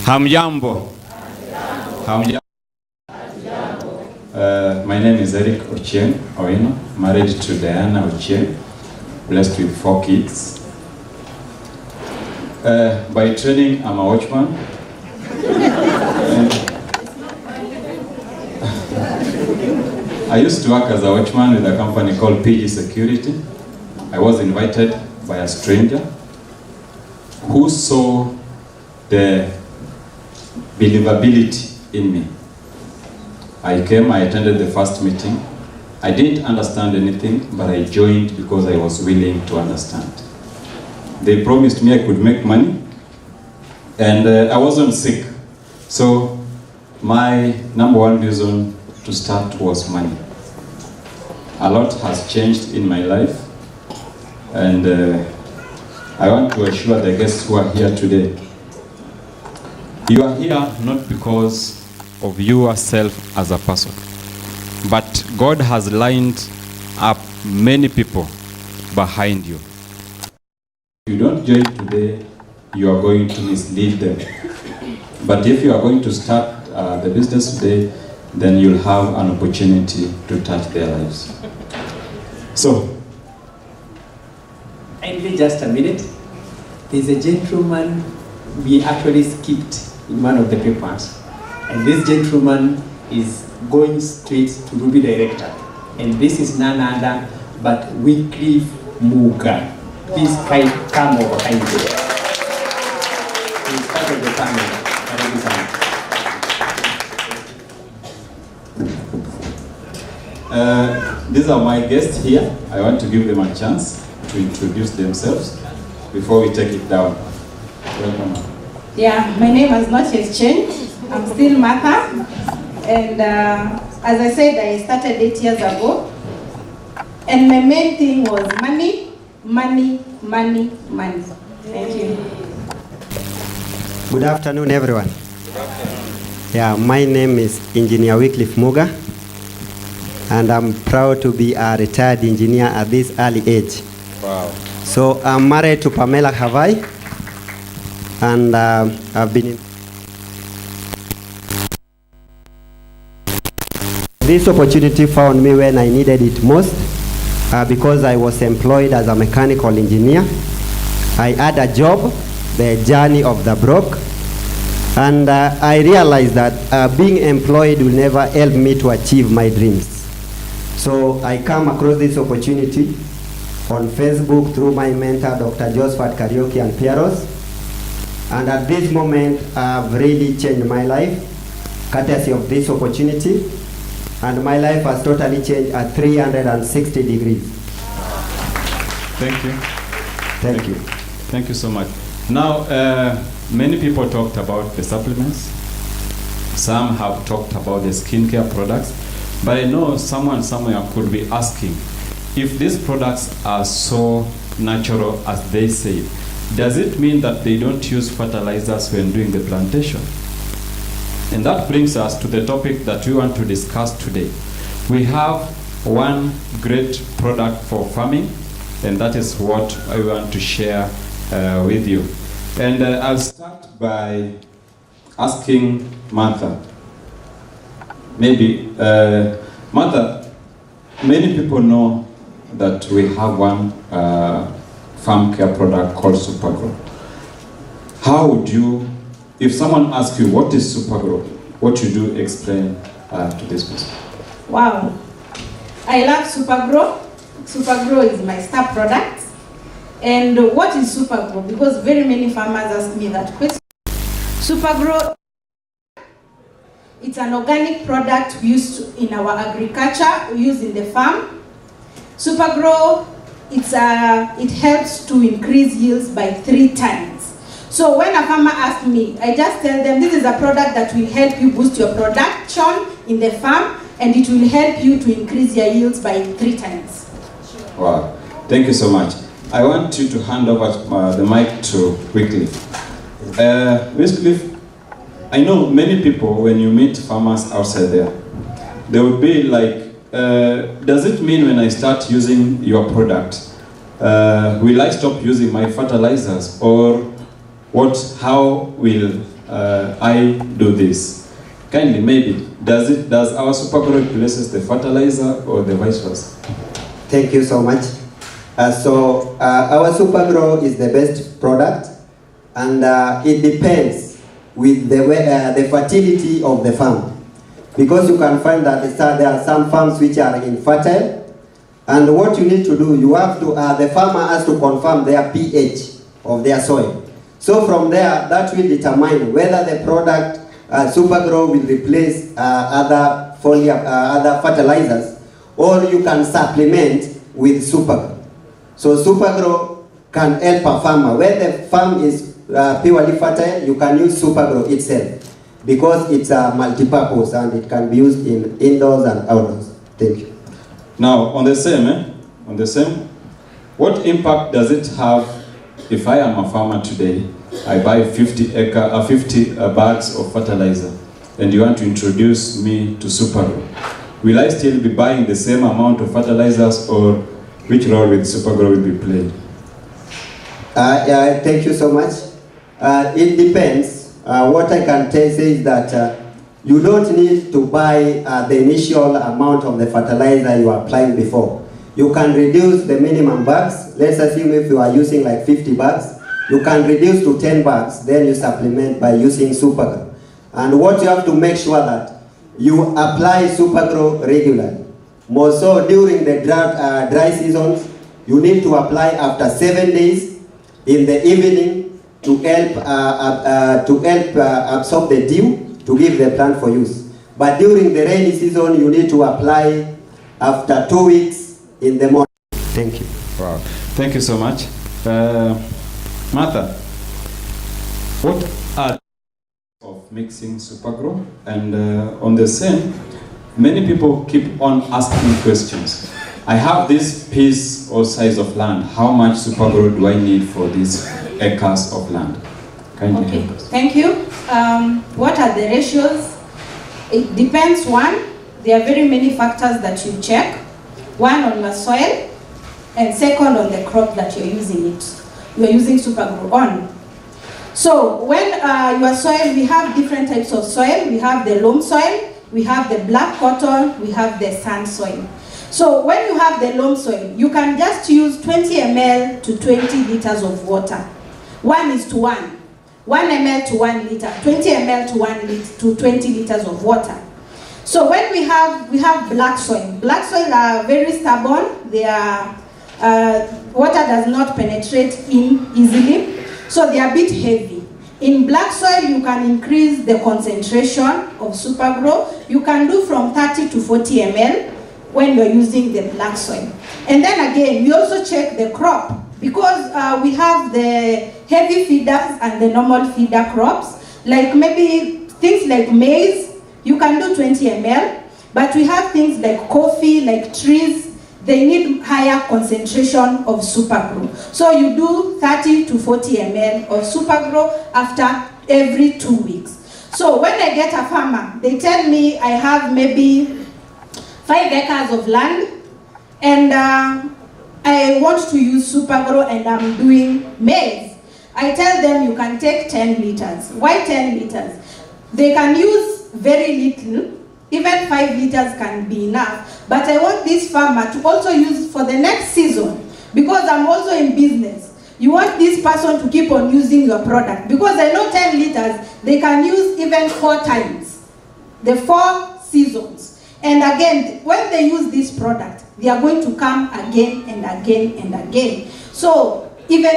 Hamjambo. Hamjambo. My name is Eric Ochieng Oino, married to Diana Ochieng, blessed with 4 kids. By training, I'm a watchman. I used to work as a watchman with a company called PG Security. I was invited by a stranger who saw the believability in me. I came, I attended the first meeting. I didn't understand anything, but I joined because I was willing to understand. They promised me I could make money, and I wasn't sick. So my number one reason to start was money. A lot has changed in my life, and I want to assure the guests who are here today, you are here not because of yourself as a person, but God has lined up many people behind you. If you don't join today, you are going to mislead them. But if you are going to start the business today, then you'll have an opportunity to touch their lives. So, kindly just a minute. There's a gentleman we actually skipped in one of the papers. And this gentleman is going straight to Ruby Director. And this is none other but Wycliffe Muga. Please come over kindly. He's part of the panel. These are my guests here. I want to give them a chance to introduce themselves before we take it down. Welcome. Yeah, my name has not yet changed. I'm still Martha, and as I said, I started 8 years ago, and my main thing was money, money, money, money. Thank you. Good afternoon, everyone. Yeah, my name is Engineer Wycliffe Muga, and I'm proud to be a retired engineer at this early age. Wow. So I'm married to Pamela Havai, and I've been in this opportunity found me when I needed it most, because I was employed as a mechanical engineer. I had a job, the journey of the broke, and I realized that being employed will never help me to achieve my dreams. So I come across this opportunity on Facebook through my mentor, Dr. Josephat Karaoke and Pieros. And at this moment, I've really changed my life, courtesy of this opportunity. And my life has totally changed at 360 degrees. Thank you. Thank you. Thank you so much. Now, many people talked about the supplements. Some have talked about the skincare products. But I know someone somewhere could be asking, if these products are so natural as they say, does it mean that they don't use fertilizers when doing the plantation? And that brings us to the topic that we want to discuss today. We have one great product for farming, and that is what I want to share with you. And I'll start by asking Martha. Maybe, Martha, many people know that we have one farm care product called Supergro. How would you, if someone asks you what is Supergro, what you do explain to this person? Wow, I love Supergro. Supergro is my star product. And what is Supergro? Because very many farmers ask me that question. Supergro, it's an organic product we use in our agriculture, we use in the farm. Supergro, it helps to increase yields by 3 times. So when a farmer asks me, I just tell them this is a product that will help you boost your production in the farm, and it will help you to increase your yields by 3 times. Wow, thank you so much. I want you to hand over the mic to Wycliffe. Wycliffe, I know many people, when you meet farmers outside there, they would be like, does it mean when I start using your product, will I stop using my fertilizers? Or how will I do this. Kindly, maybe, does our Supergro replaces the fertilizer or the vice versa? Thank you so much. Our Supergro is the best product, and it depends with the fertility of the farm. Because you can find that there are some farms which are infertile, and what you need to do, you have to, the farmer has to confirm their pH of their soil. So from there, that will determine whether the product Supergro will replace other fertilizers, or you can supplement with Supergro. So Supergro can help a farmer. When the farm is purely fertile, you can use Supergro itself, because it's a multi-purpose and it can be used in indoors and outdoors. Thank you. Now, on the same, what impact does it have if I am a farmer today, I buy 50 bags of fertilizer, and you want to introduce me to Supergro? Will I still be buying the same amount of fertilizers, or which role will Supergro will be played? Thank you so much. It depends. What I can say is that you don't need to buy the initial amount of the fertilizer you are applying before. You can reduce the minimum bags. Let's assume if you are using like 50 bags, you can reduce to 10 bags, then you supplement by using Supergro. And what you have to make sure that you apply Supergro regularly. More so during the dry seasons, you need to apply after 7 days in the evening to help absorb the dew to give the plant for use. But during the rainy season, you need to apply after 2 weeks in the morning. Thank you. Wow. Thank you so much. Martha, what are of mixing Supergro? And on the same, many people keep on asking questions. I have this piece or size of land. How much Supergro do I need for these acres of land? Kindly help us. Thank you. What are the ratios? It depends. One, there are very many factors that you check. One, on your soil, and second, on the crop that you're using it. You're using Supergro on. So when your soil, we have different types of soil. We have the loam soil, we have the black cotton, we have the sand soil. So when you have the loam soil, you can just use 20 ml to 20 liters of water. 1:1. 1 ml to 1 liter, 20 ml to 1 liter to 20 liters of water. So when we have black soil. Black soil are very stubborn. They are water does not penetrate in easily, so they are a bit heavy. In black soil, you can increase the concentration of Supergro. You can do from 30 to 40 ml when you're using the black soil. And then again, we also check the crop, because we have the heavy feeders and the normal feeder crops. Like maybe things like maize, you can do 20 ml, but we have things like coffee, like trees, they need higher concentration of Supergro. So you do 30 to 40 ml of Supergro after every 2 weeks. So when I get a farmer, they tell me I have maybe 5 acres of land, and I want to use Supergro and I'm doing maize. I tell them you can take 10 liters. Why 10 liters? They can use very little. Even 5 liters can be enough. But I want this farmer to also use for the next season, because I'm also in business. You want this person to keep on using your product, because I know 10 liters, they can use even 4 times, the 4 seasons. And again, when they use this product, they are going to come again and again and again. So even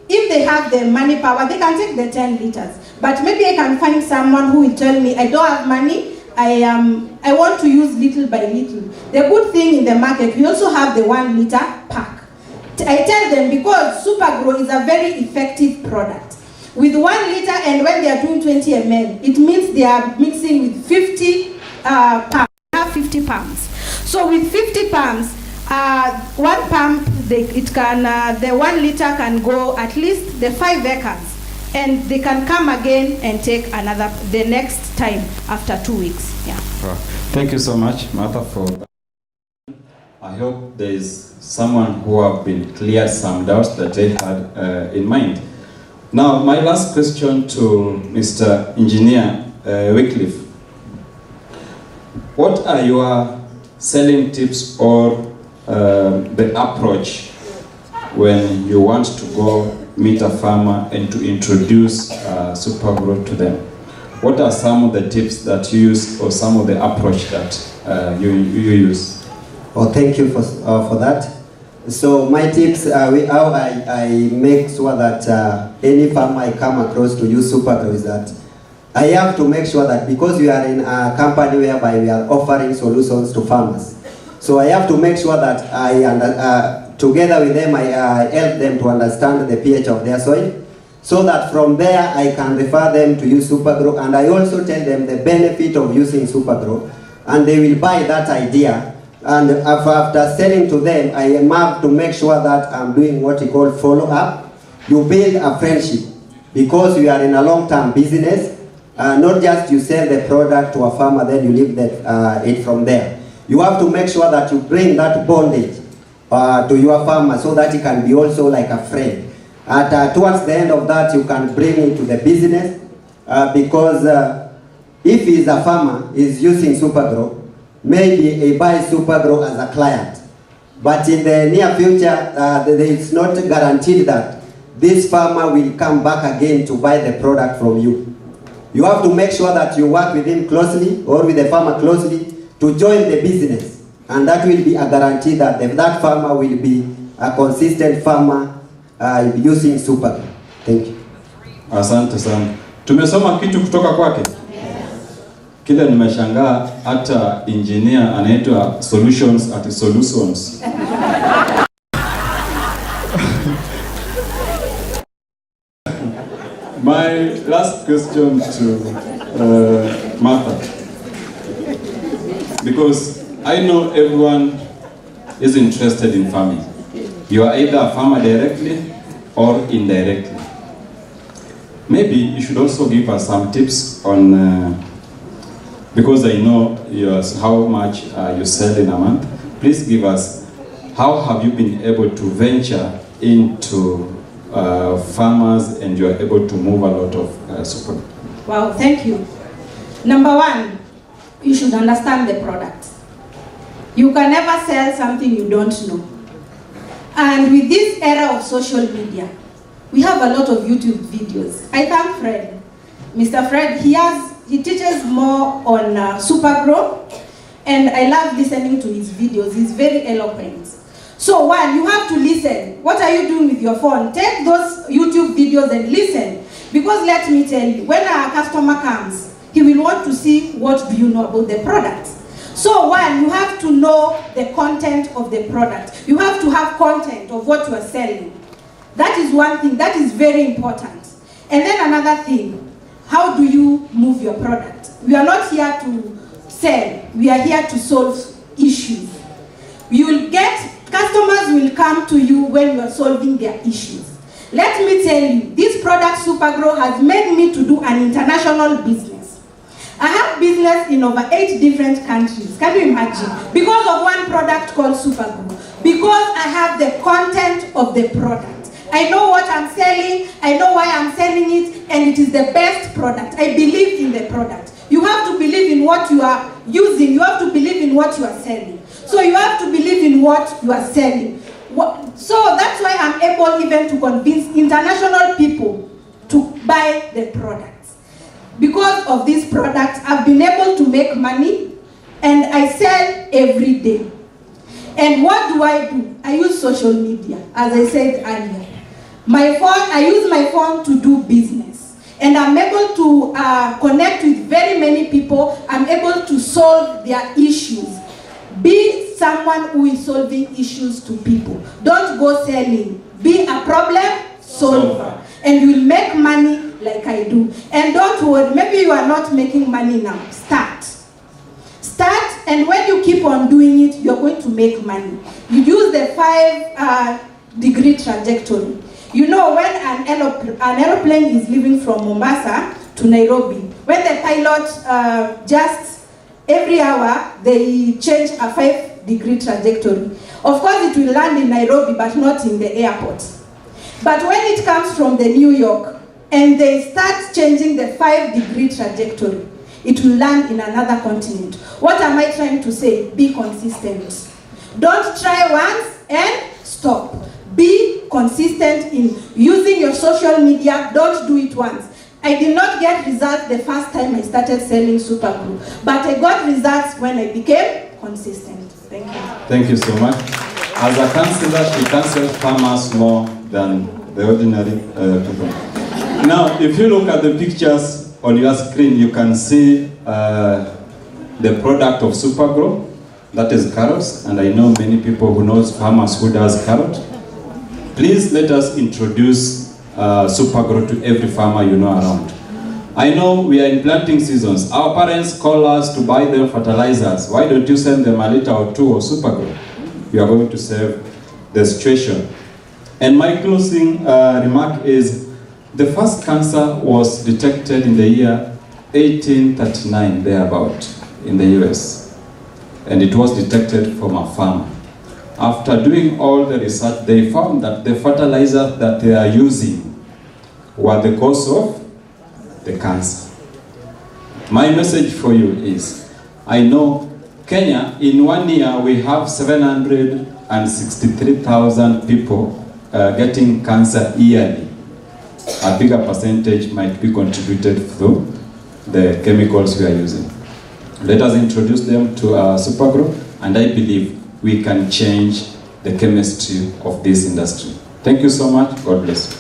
if they have the money power, they can take the 10 liters. But maybe I can find someone who will tell me, I don't have money, I want to use little by little. The good thing in the market, we also have the 1 liter pack. I tell them, because Supergro is a very effective product. With 1 liter, and when they are doing 20 ml, it means they are mixing with 50 pumps. They have 50 pumps. So with 50 pumps, 1 pump, the 1 liter can go at least the 5 acres. And they can come again and take the next time after 2 weeks. Yeah. Thank you so much, Martha, for that. I hope there is someone who have been cleared some doubts that they had in mind. Now, my last question to Mr. Engineer Wycliffe. What are your selling tips or the approach when you want to go meet a farmer and to introduce Supergro to them? What are some of the tips that you use or some of the approach that you use? Oh, thank you for that. So my tips, how I make sure that any farmer I come across to use Supergro is that I have to make sure that because we are in a company whereby we are offering solutions to farmers, so I have to make sure that together with them I help them to understand the pH of their soil, so that from there I can refer them to use Supergro, and I also tell them the benefit of using Supergro, and they will buy that idea. And after selling to them, I have to make sure that I'm doing what you call follow-up. You build a friendship because we are in a long-term business. Not just you sell the product to a farmer, then you leave it from there. You have to make sure that you bring that bondage to your farmer so that he can be also like a friend. Towards the end of that, you can bring it to the business because if he's a farmer, he's using Supergro, maybe he buys Supergro as a client. But in the near future, it's not guaranteed that this farmer will come back again to buy the product from you. You have to make sure that you work with him closely or with the farmer closely to join the business. And that will be a guarantee that that farmer will be a consistent farmer using Supergro. Thank you. Asante sana. Tumesoma kitu kutoka kwake? Kile nimeshangaa hata engineer anaitwa solutions at solutions. My last question to Martha, because I know everyone is interested in farming. You are either a farmer directly or indirectly. Maybe you should also give us some tips on, because I know how much you sell in a month. Please give us, how have you been able to venture into farmers and you are able to move a lot of support? Wow, thank you. Number one, you should understand the product. You can never sell something you don't know. And with this era of social media, we have a lot of YouTube videos. I thank Fred. Mr. Fred, he teaches more on Supergro, and I love listening to his videos. He's very eloquent. So one, you have to listen. What are you doing with your phone? Take those YouTube videos and listen. Because let me tell you, when our customer comes, he will want to see what do you know about the product. So one, you have to know the content of the product. You have to have content of what you are selling. That is one thing, that is very important. And then another thing, how do you move your product? We are not here to sell, we are here to solve issues. Customers will come to you when you are solving their issues. Let me tell you, this product Supergro has made me to do an international business. I have business in over 8 different countries. Can you imagine? Because of one product called Supergro. Because I have the content of the product. I know what I'm selling, I know why I'm selling it, and it is the best product. I believe in the product. You have to believe in what you are using, you have to believe in what you are selling. So you have to believe in what you are selling. So that's why I'm able even to convince international people to buy the products. Because of this product, I've been able to make money, and I sell every day. And what do? I use social media, as I said earlier. I use my phone to do business. And I'm able to connect with very many people. I'm able to solve their issues. Be someone who is solving issues to people. Don't go selling. Be a problem solver. And you will make money like I do. And don't worry, maybe you are not making money now. Start. Start, and when you keep on doing it, you're going to make money. You use the 5-degree trajectory. You know, when an aeroplane is leaving from Mombasa to Nairobi, when the pilot just every hour, they change a 5-degree trajectory. Of course, it will land in Nairobi, but not in the airport. But when it comes from the New York and they start changing the 5-degree trajectory, it will land in another continent. What am I trying to say? Be consistent. Don't try once and stop. Be consistent in using your social media. Don't do it once. I did not get results the first time I started selling Supergro, but I got results when I became consistent. Thank you. Thank you so much. As a counselor, she counsels farmers more than the ordinary people. Now, if you look at the pictures on your screen, you can see the product of Supergro, that is carrots, and I know many people who knows farmers who does carrot. Please let us introduce Supergro to every farmer you know around. I know we are in planting seasons. Our parents call us to buy them fertilizers. Why don't you send them a liter or two of Supergro? You are going to save the situation. And my closing remark is, the first cancer was detected in the year 1839, thereabout, in the US. And it was detected from a farmer. After doing all the research, they found that the fertilizers that they are using were the cause of the cancer. My message for you is, I know Kenya, in 1 year, we have 763,000 people getting cancer yearly. A bigger percentage might be contributed through the chemicals we are using. Let us introduce them to Supergro, and I believe we can change the chemistry of this industry. Thank you so much. God bless you.